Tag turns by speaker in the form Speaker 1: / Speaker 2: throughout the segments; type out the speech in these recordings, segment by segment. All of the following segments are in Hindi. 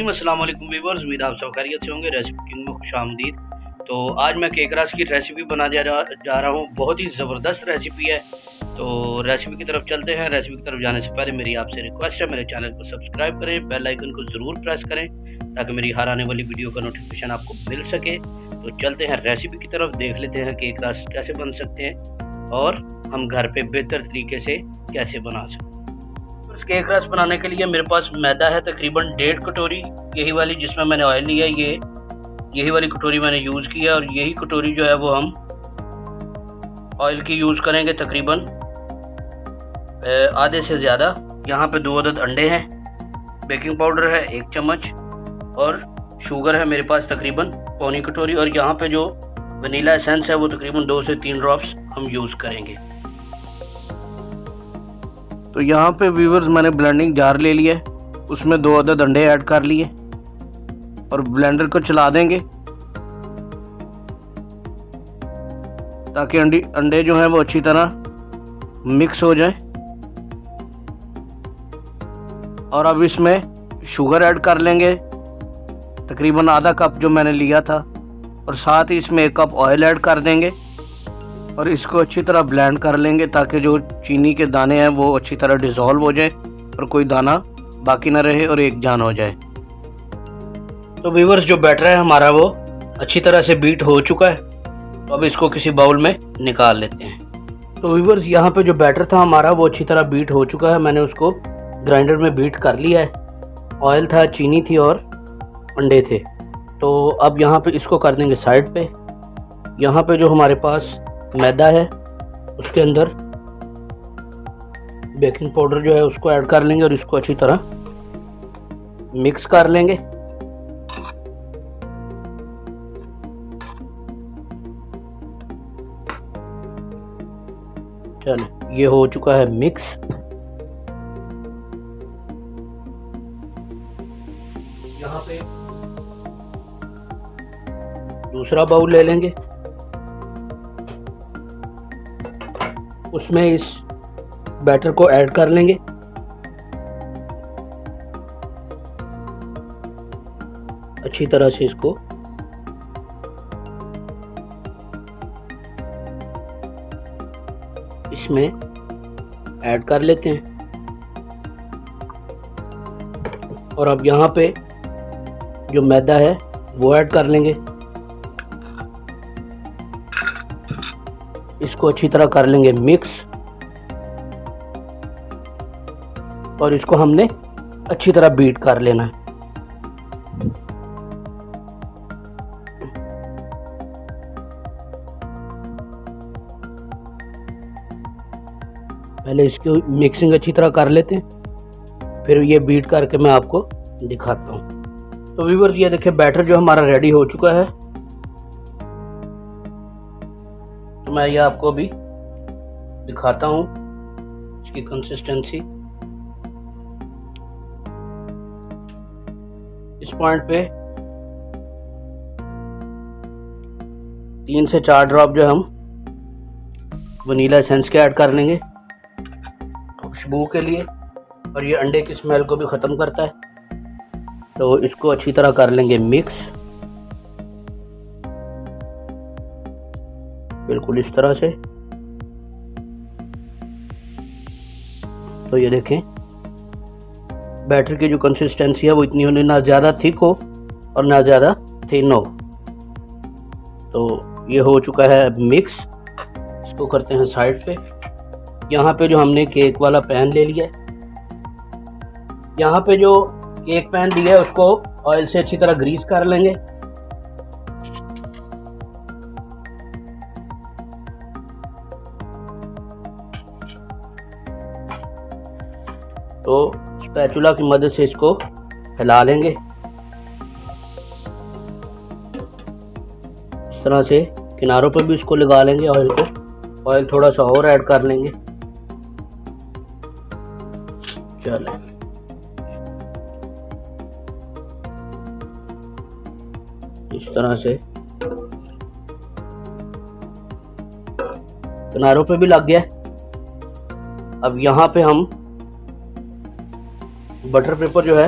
Speaker 1: रहीम। अस्सलाम वालेकुम व्यूअर्स, उम्मीद आप सब खैरियत से होंगे। रेसिपी किंग में खुशामदीद। तो आज मैं केक रस की रेसिपी बना जा रहा हूँ। बहुत ही ज़बरदस्त रेसिपी है। तो रेसिपी की तरफ चलते हैं। रेसिपी की तरफ जाने से पहले मेरी आपसे रिक्वेस्ट है, मेरे चैनल को सब्सक्राइब करें, बेल आइकन को ज़रूर प्रेस करें ताकि मेरी हर आने वाली वीडियो का नोटिफिकेशन आपको मिल सके। तो चलते हैं रेसिपी की तरफ, देख लेते हैं केक रस कैसे बन सकते हैं और हम घर पे बेहतर तरीके से कैसे बना सकते हैं। केक रस बनाने के लिए मेरे पास मैदा है तकरीबन 1.5 कटोरी, यही वाली जिसमें मैंने ऑयल लिया है, यही वाली कटोरी मैंने यूज़ किया और यही कटोरी जो है वो हम ऑयल की यूज़ करेंगे तकरीबन आधे से ज़्यादा। यहाँ पे 2 अदद अंडे हैं, बेकिंग पाउडर है 1 चम्मच और शुगर है मेरे पास तकरीबन पौनी कटोरी, और यहाँ पे जो वनीला एसेंस है वो तकरीबन 2 से 3 ड्रॉप्स हम यूज़ करेंगे। तो यहाँ पे व्यूअर्स मैंने ब्लेंडिंग जार ले लिया है, उसमें 2 अदद अंडे ऐड कर लिए और ब्लेंडर को चला देंगे ताकि अंडे जो हैं वो अच्छी तरह मिक्स हो जाए। और अब इसमें शुगर ऐड कर लेंगे तकरीबन आधा कप जो मैंने लिया था, और साथ ही इसमें 1 कप ऑयल ऐड कर देंगे और इसको अच्छी तरह ब्लेंड कर लेंगे ताकि जो चीनी के दाने हैं वो अच्छी तरह डिज़ोल्व हो जाए और कोई दाना बाकी ना रहे और एक जान हो जाए। तो व्यूअर्स जो बैटर है हमारा वो अच्छी तरह से बीट हो चुका है। तो अब इसको किसी बाउल में निकाल लेते हैं। तो व्यूअर्स यहाँ पे जो बैटर था हमारा वो अच्छी तरह बीट हो चुका है, मैंने उसको ग्राइंडर में बीट कर लिया है। ऑयल था, चीनी थी और अंडे थे। तो अब यहाँ पे इसको कर देंगे साइड पे। यहाँ पे जो हमारे पास मैदा है उसके अंदर बेकिंग पाउडर जो है उसको ऐड कर लेंगे और इसको अच्छी तरह मिक्स कर लेंगे। चलो ये हो चुका है मिक्स। यहाँ पे दूसरा बाउल ले लेंगे, उसमें इस बैटर को ऐड कर लेंगे। अच्छी तरह से इसको इसमें ऐड कर लेते हैं और अब यहाँ पे जो मैदा है वो ऐड कर लेंगे। इसको अच्छी तरह कर लेंगे मिक्स और इसको हमने अच्छी तरह बीट कर लेना है। पहले इसकी मिक्सिंग अच्छी तरह कर लेते हैं, फिर ये बीट करके मैं आपको दिखाता हूँ। तो व्यूअर्स ये देखिए बैटर जो हमारा रेडी हो चुका है। तो मैं ये आपको अभी दिखाता हूँ इसकी कंसिस्टेंसी। इस पॉइंट पे 3 से 4 ड्रॉप जो हम वनीला एसेंस के ऐड कर लेंगे खुशबू के लिए, और ये अंडे की स्मेल को भी ख़त्म करता है। तो इसको अच्छी तरह कर लेंगे मिक्स, बिल्कुल इस तरह से। तो ये देखें बैटर की जो कंसिस्टेंसी है वो इतनी होनी, ना ज़्यादा थिक हो और ना ज़्यादा थिन हो। तो ये हो चुका है मिक्स। इसको करते हैं साइड पे। यहाँ पे जो हमने केक वाला पैन ले लिया है, यहाँ पे जो केक पैन दिया है उसको ऑयल से अच्छी तरह ग्रीस कर लेंगे। तो स्पैचुला की मदद से इसको हिला लेंगे इस तरह से। किनारों पर भी इसको लगा लेंगे ऑयल को, ऑयल थोड़ा सा और ऐड कर लेंगे। चलें इस तरह से किनारों पे भी लग गया। अब यहाँ पे हम बटर पेपर जो है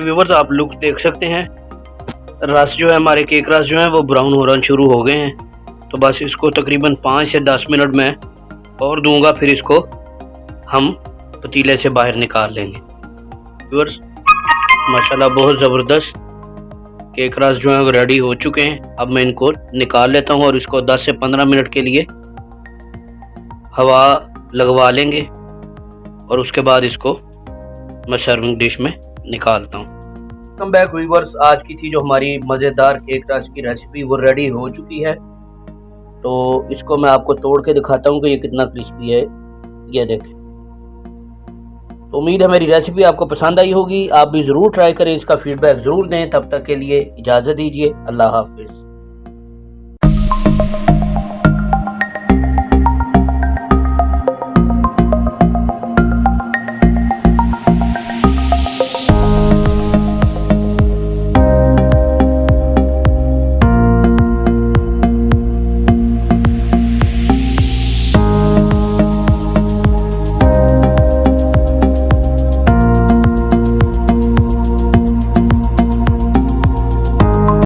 Speaker 1: व्यूवर्स आप लुक देख सकते हैं, रस जो है हमारे केक रस जो है वो ब्राउन होना शुरू हो गए हैं। तो बस इसको तकरीबन 5 से 10 मिनट में और दूंगा, फिर इसको हम पतीले से बाहर निकाल लेंगे। व्यूअर्स माशाल्लाह बहुत ज़बरदस्त केक रस जो है वो रेडी हो चुके हैं। अब मैं इनको निकाल लेता हूँ और इसको 10 से 15 मिनट के लिए हवा लगवा लेंगे और उसके बाद इसको मैं सर्विंग डिश में निकालता हूँ। वेलकम बैक व्यूअर्स, आज की थी जो हमारी मज़ेदार केक रस की रेसिपी वो रेडी हो चुकी है। तो इसको मैं आपको तोड़ के दिखाता हूँ कि ये कितना क्रिस्पी है, ये देखें। तो उम्मीद है मेरी रेसिपी आपको पसंद आई होगी, आप भी ज़रूर ट्राई करें, इसका फीडबैक ज़रूर दें। तब तक के लिए इजाज़त दीजिए, अल्लाह हाफिज़।